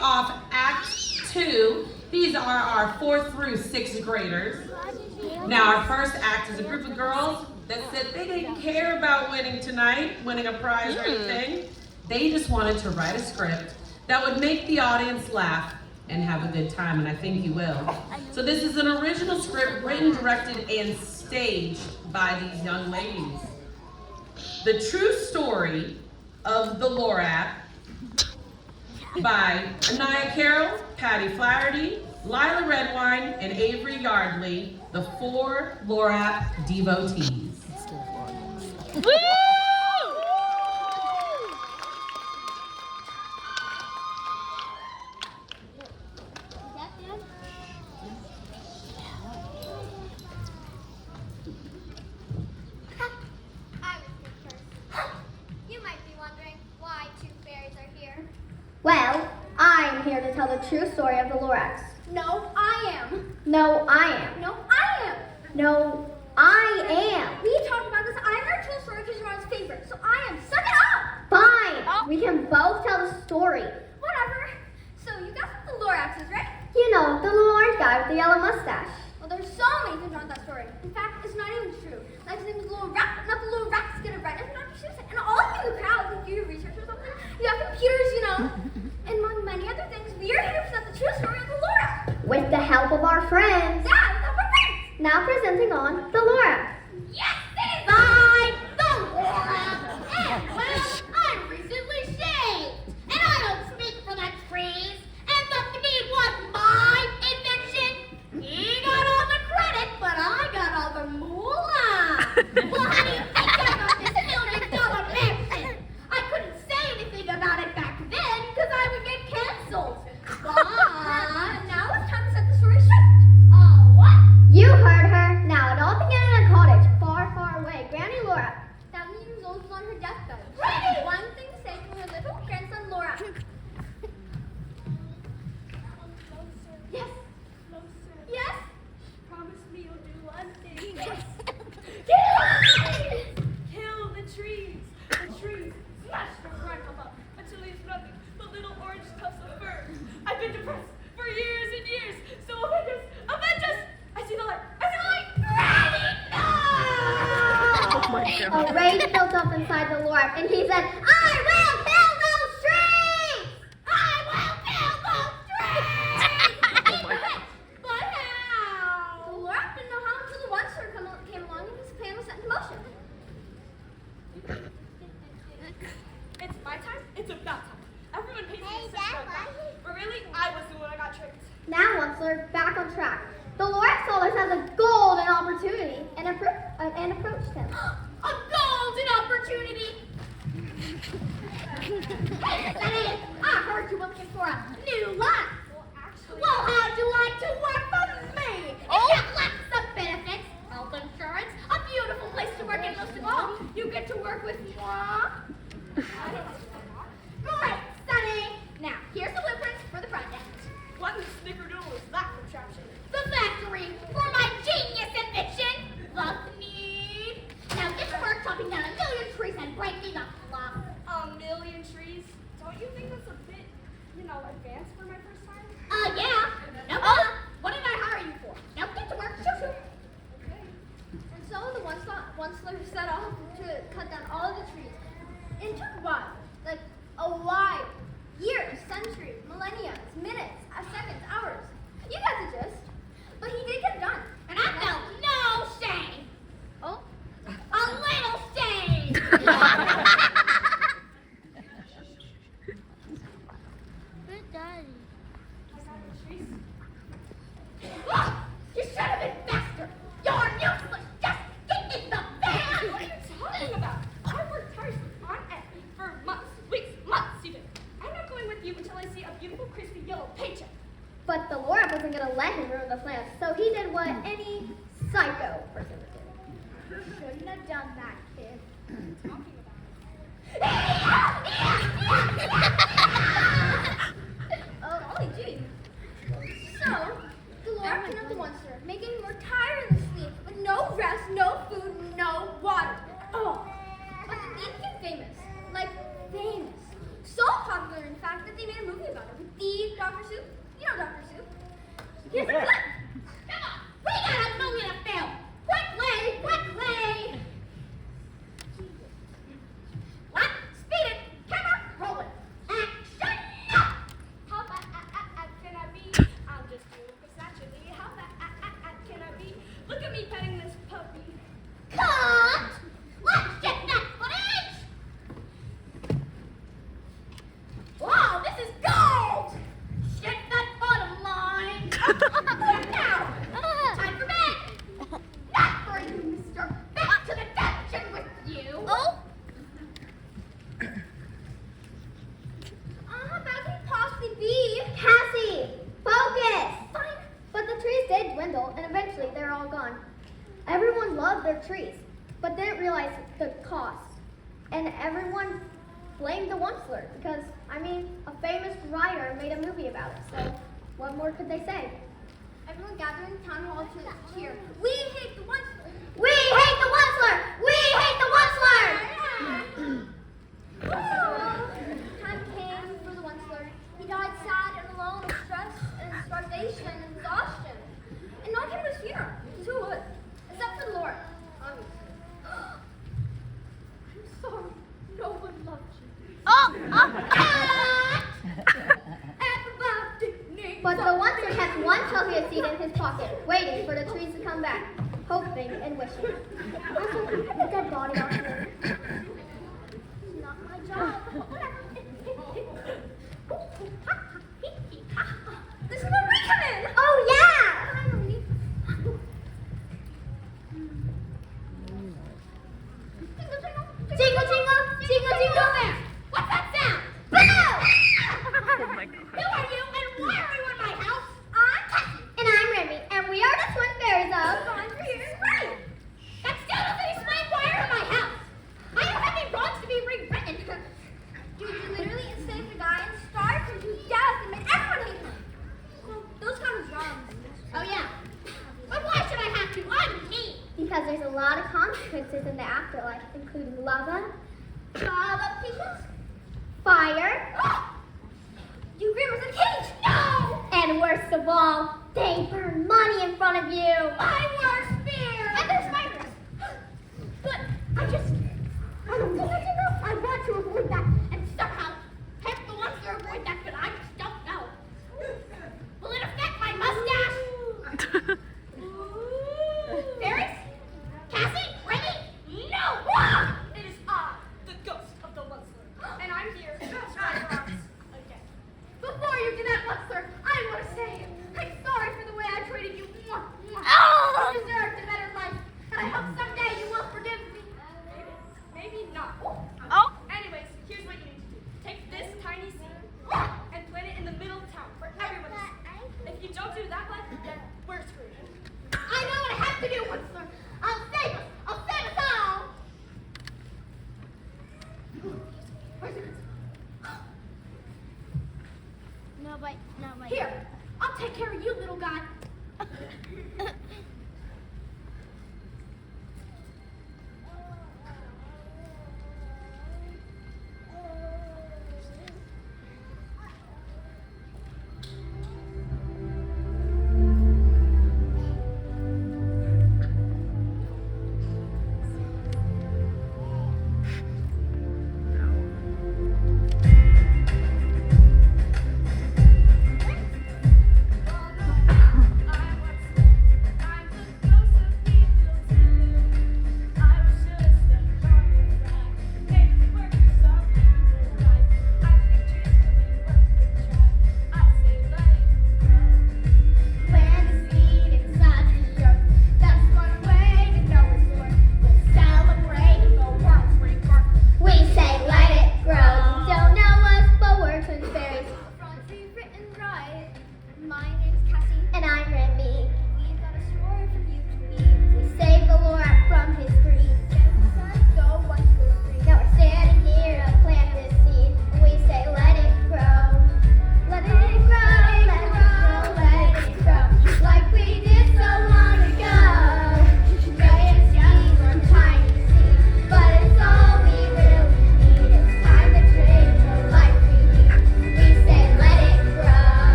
off Act 2. These are our 4th through 6th graders. Now our first act is a group of girls that said they didn't care about winning tonight, winning a prize or anything. They just wanted to write a script that would make the audience laugh and have a good time, and I think you will. So this is an original script written, directed, and staged by these young ladies. The True Story of the Lorap by Anaya Carroll, Patty Flaherty, Lila Redwine, and Avery Yardley, the 4 Lorap devotees. Woo! Well, I'm here to tell the true story of the Lorax. No, I am. No, I am. No, I am. No, I am. We talked about this. I'm our true story because you're Ron's favorite. So I am. Suck it up. Fine. Oh. We can both tell the story. Whatever. So you guys know the Lorax is, right? You know, the little orange guy with the yellow mustache. Well, there's so many things wrong with that story. In fact, it's not even true. Like his name was Little Rat, not the Little Rat's gonna run. It's not true. And all of you in the crowd, if you do your research or something, you have computers, you know. And among many other things, we are here to present the true story of the Lorap. With the help of our friends. Yeah, with our friends. Now presenting on the Lorap. Yes, it is I, the Lorap. And well, I'm recently shaved. And I don't speak for the trees. And the feed was my invention. He got all the credit, but I got all the moolah. Well, how do you think I got this $1 million mansion? I couldn't say anything about it back then because I would get canceled. But now it's time to set the story straight. What? You heard her. Now it all began in a cottage far, far away. Granny Lorap. 7 years old was on her deathbed. Ready? One thing to say to her little grandson Laura. Yes. Yes. Promise me you'll do one thing. Yes. Kill the trees. The trees. Smash the crackle up until leaves nothing but little orange tufts of fur. I've been depressed for years and years. So avenge us. I see the light. Granny, no! Oh my God. A rage built up inside the Lorap, and he said, I will kill those trees! I will kill those trees! But how? The Lorap didn't know how until the one sword came along and his plan was set into motion. It's my time. It's about time. Everyone pays me to sit back. But really, I was the one that got tricked. Now once they're back on track, the Lorap saw this as a golden opportunity and approached him. A golden opportunity! Hey, Benny, I heard you were looking for a new life. Well, how'd you like to work for me? You get lots of benefits, health insurance, a beautiful place to work, and most of all, you get to work with moi. Great, Sonny. Now, here's the blueprints for the project. What in snickerdoodle is that contraption? The factory for my genius invention. Love need. Now get to work chopping down 1,000,000 trees and breaking up fluff. 1,000,000 trees? Don't you think that's a bit, advanced for my first time? Yeah. Now, what did I hire you for? Now get to work. Shoot. Okay. And so the one set off to cut down all of the trees. It took a while, like a while. Years, centuries, millennia, minutes, seconds, hours. You got the gist. But he did get it done. And I felt no shame. Oh? A little shame. Good daddy. I got the trees. You should have been faster. You're useless. Just get in the van. What are you talking about? I worked tirelessly on it for months, weeks, months even. I'm not going with you until I see a beautiful, crispy yellow paycheck. But the Lorap wasn't going to let him ruin the plans, so he did what any psycho person would do. You shouldn't have done that, kid. Talking about Oh, golly gee. So, the Lorap cleaned up the monster, making him more tired than sleep, with no rest, no food, no water. Oh, but the thief became famous. Like, famous. So popular, in fact, that they made a movie about it with Deed Here's the clip. Come on. We got a movie to film. Quickly, quickly. What? Speed it. Camera, roll it. Action. How bad can I be? I'll just do it naturally. How bad can I be? Look at me petting this puppy. Cut. Let's get that footage. Wow, this is gold. Get that bottom line. Now, time for bed. Not for you, mister. Back to the dungeon with you. Oh? How bad can it possibly be? Cassie, focus! Fine. But the trees did dwindle, and eventually they're all gone. Everyone loved their trees, but didn't realize the cost. And everyone blamed the Onceler because, a famous writer made a movie about it. So, what more could they say? Everyone gathered in town hall to cheer. We hate the Onceler. We hate the Onceler! We hate the Onceler! Time came for the Onceler. He died sad and alone of stress and starvation and exhaustion. And no one came to his funeral. Who would? Except for Laura. I'm sorry. No one loved you. But the Onceler kept one Soviet seed in his pocket, waiting for the trees to come back, hoping and wishing. Also, the dead body out there. It's not my job. Whatever. This is where we come in. Oh, yeah! Finally. Jingle, jingle, jingle, jingle there! What's that sound? Boo! Oh my god. Who are you and why are you in my house? I'm Cassie. And I'm Remy, and we are the twin fairies of... Right. That still doesn't explain why you're in my house. I don't have any wrongs to be rewritten. Dude, you literally enslaved a guy and starved him to death and made everyone hate him. Well, those kind of wrongs. Oh, yeah. But why should I have to? I'm me. Because there's a lot of consequences in the afterlife, including lava, Lava pieces? fire, You grimmers in a cage! No! and worst of all, they burn money in front of you. My worst fear! And there's spiders! But I don't know. I want to avoid that, and somehow, Pep wants to avoid that, but I just don't know. Will it affect my mustache? Ferris? Cassie? Remy? No! It is I, the ghost of the Onceler, and I'm here to try your arms again. Before you do that, Monster, I want to say I'm sorry for the way I treated you. Oh! You deserved a better life, and I hope someday you will forgive me. Maybe not. Oh. Anyways, here's what you need to do. Take this tiny seed and plant it in the middle of town for everyone to see. If you don't do that, then we're screwed. I know what I have to do, Monster. I'll save us. I'll save us all. Where's it? No, but... Here, I'll take care of you, little guy. I'm